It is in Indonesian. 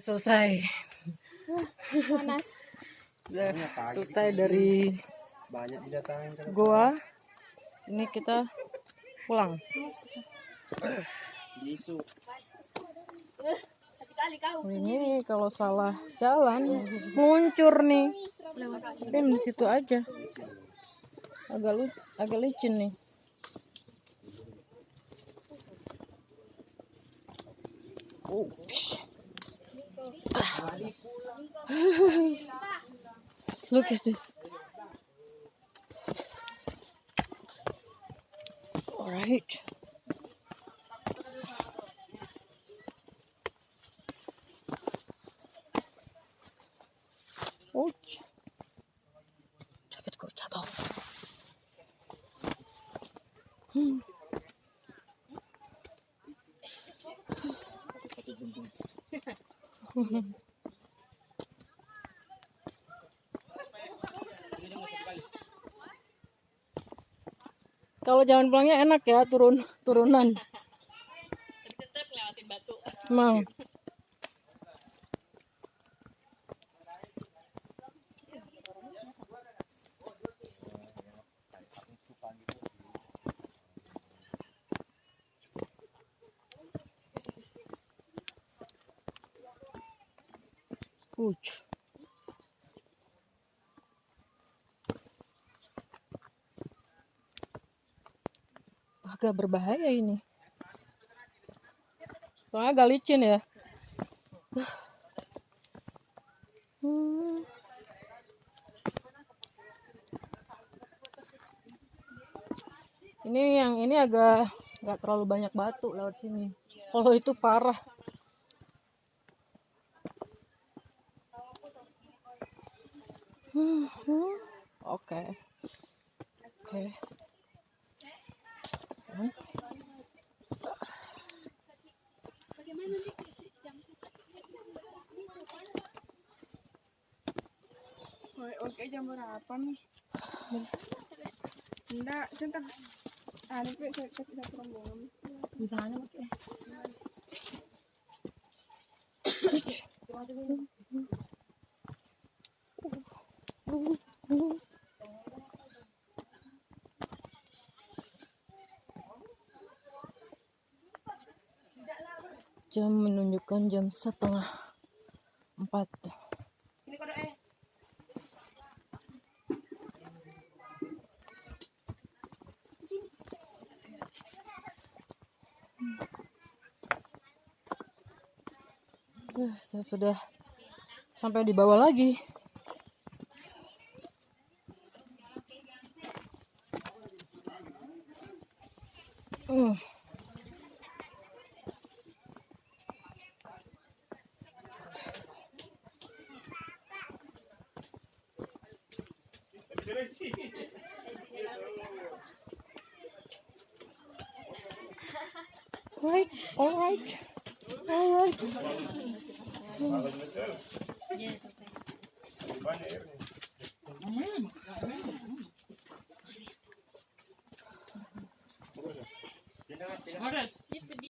Selesai. Panas. Selesai dari goa. Ini kita pulang. Ini kalau salah jalan meluncur nih. Tapi di situ aja. Agak licin nih. Oh. Look at this. All right. Oh. Jaketku jatuh. Kalau jalan pulangnya enak ya, turunan. Tetap lewatin batu. Emang. Agak berbahaya ini. Soalnya agak licin ya. Ini agak nggak terlalu banyak batu lewat sini. Kalau itu parah. Oke. Oke, jam berapa nih? Enggak, sebentar. Ada kasih satu rombongan. Di sana oke. Jam menunjukkan jam 3:30. Ini kode Saya sudah sampai di bawah lagi. All right.